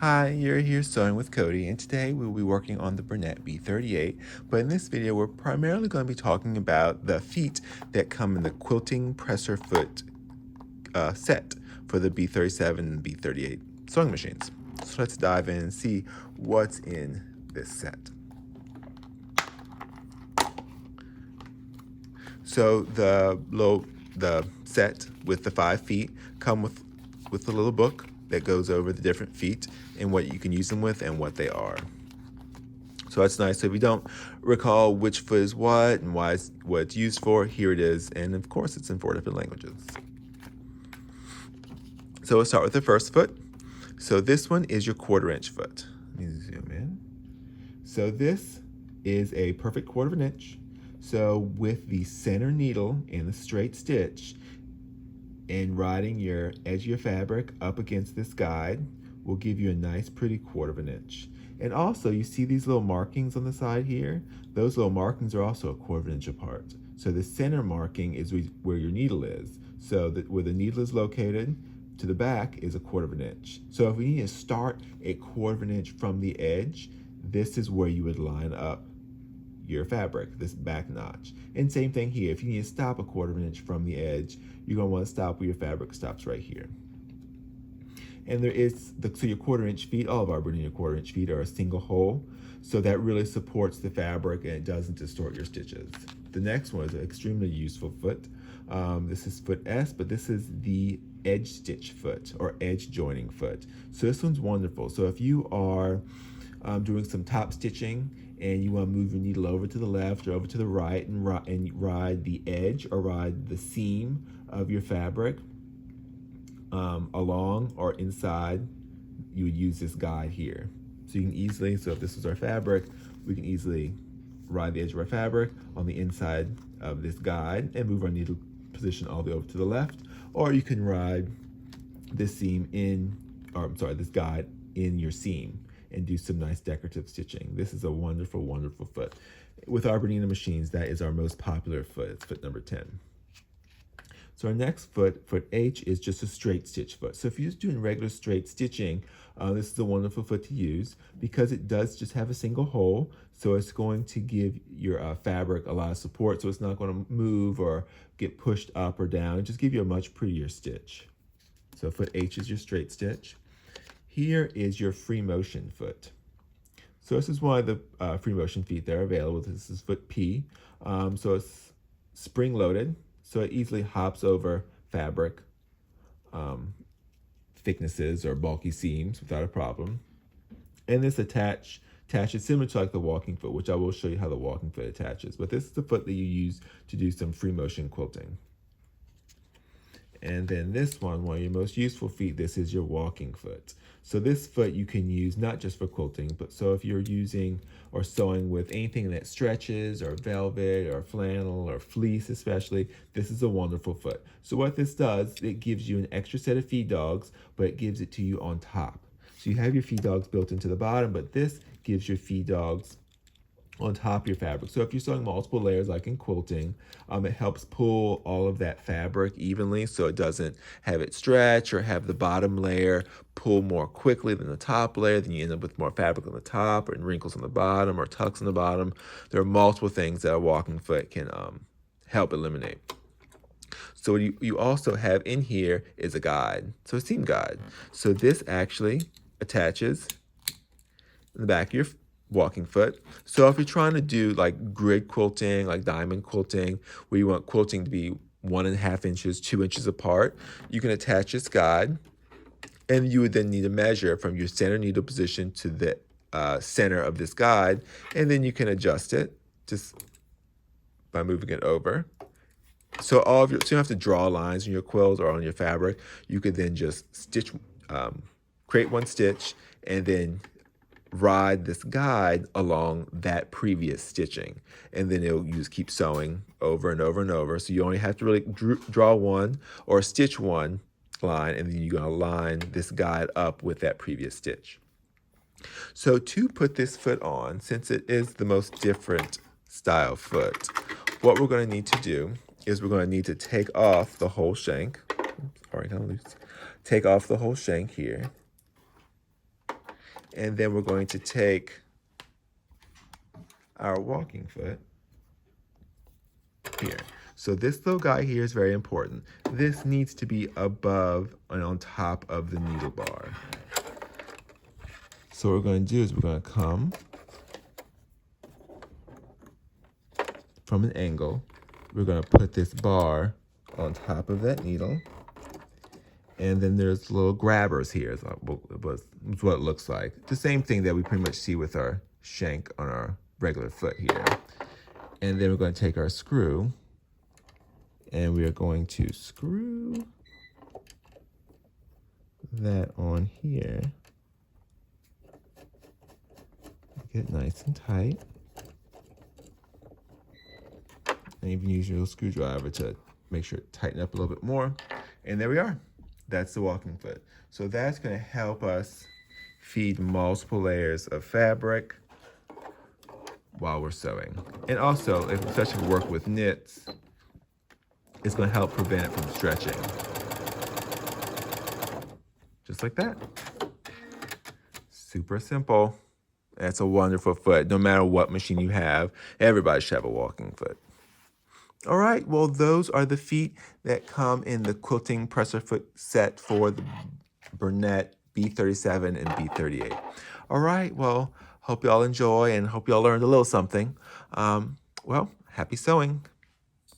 Hi, you're here sewing with Cody, and today we'll be working on the bernette b38, but in this video we're primarily going to be talking about the feet that come in the quilting presser foot set for the b37 and b38 sewing machines. So let's dive in and see what's in this set. So the set with the 5 feet come with a little book that goes over the different feet and what you can use them with and what they are. So that's nice. So if you don't recall which foot is what and what it's used for, here it is. And of course, it's in 4 different languages. So we'll start with the first foot. So this one is your 1/4 inch foot. Let me zoom in. So this is a perfect 1/4 inch. So with the center needle and the straight stitch and riding your edge of your fabric up against this guide will give you a nice pretty 1/4 inch. And also you see these little markings on the side here? Those little markings are also a 1/4 inch apart. So the center marking is where your needle is. So where the needle is located to the back is a 1/4 inch. So if we need to start a 1/4 inch from the edge, this is where you would line up your fabric, this back notch. And same thing here, if you need to stop a 1/4 inch from the edge, you're gonna wanna stop where your fabric stops right here. And there is, so your 1/4 inch feet, all of our bernette 1/4 inch feet are a single hole, so that really supports the fabric and it doesn't distort your stitches. The next one is an extremely useful foot. This is foot S, but this is the edge stitch foot or edge joining foot. So this one's wonderful. So if you are doing some top stitching and you want to move your needle over to the left or over to the right and ride the edge or ride the seam of your fabric along or inside, you would use this guide here. So you can easily, so if this is our fabric, we can easily ride the edge of our fabric on the inside of this guide and move our needle position all the way over to the left, or you can ride this seam in, or I'm sorry, this guide in your seam and do some nice decorative stitching. This is a wonderful, wonderful foot. With our bernette machines, that is our most popular foot. It's foot number 10. So our next foot, foot H, is just a straight stitch foot. So if you're just doing regular straight stitching, this is a wonderful foot to use because it does just have a single hole. So it's going to give your fabric a lot of support. So it's not going to move or get pushed up or down. It just give you a much prettier stitch. So foot H is your straight stitch. Here is your Freemotion foot. So this is one of the Freemotion feet that are available. This is foot P. So it's spring loaded. So it easily hops over fabric thicknesses or bulky seams without a problem. And this attaches similar to like the walking foot, which I will show you how the walking foot attaches. But this is the foot that you use to do some Freemotion quilting. And then this one of your most useful feet, this is your walking foot. So this foot you can use not just for quilting, but so if you're using or sewing with anything that stretches or velvet or flannel or fleece especially, this is a wonderful foot. So what this does, it gives you an extra set of feed dogs, but it gives it to you on top. So you have your feed dogs built into the bottom, but this gives your feed dogs on top of your fabric. So if you're sewing multiple layers like in quilting, it helps pull all of that fabric evenly so it doesn't have it stretch or have the bottom layer pull more quickly than the top layer. Then you end up with more fabric on the top or wrinkles on the bottom or tucks on the bottom. There are multiple things that a walking foot can help eliminate. So what you also have in here is a guide, so a seam guide. So this actually attaches in the back of your walking foot. So if you're trying to do like grid quilting, like diamond quilting, where you want quilting to be 1.5 inches, 2 inches apart, you can attach this guide, and you would then need to measure from your center needle position to the center of this guide, and then you can adjust it just by moving it over. So so you don't have to draw lines on your quilt or on your fabric. You could then just stitch, create one stitch, and then ride this guide along that previous stitching, and then you just keep sewing over and over and over. So you only have to really draw one or stitch one line, and then you're going to line this guide up with that previous stitch. So to put this foot on, since it is the most different style foot, what we're going to need to do is we're going to need to take off the whole shank. Sorry, kind of loose. Take off the whole shank here. And then we're going to take our walking foot here. So this little guy here is very important. This needs to be above and on top of the needle bar. So what we're going to do is we're going to come from an angle. We're going to put this bar on top of that needle. And then there's little grabbers here, is what it looks like. The same thing that we pretty much see with our shank on our regular foot here. And then we're going to take our screw, and we are going to screw that on here. Get it nice and tight. And you can use your little screwdriver to make sure it tighten up a little bit more. And there we are. That's the walking foot. So that's going to help us feed multiple layers of fabric while we're sewing. And also, especially if we work with knits, it's going to help prevent it from stretching. Just like that. Super simple. That's a wonderful foot. No matter what machine you have, everybody should have a walking foot. All right, well, those are the feet that come in the Quilting presser foot set for the Bernette B37 and B38. All right, well, hope y'all enjoy and hope y'all learned a little something. Well, happy sewing.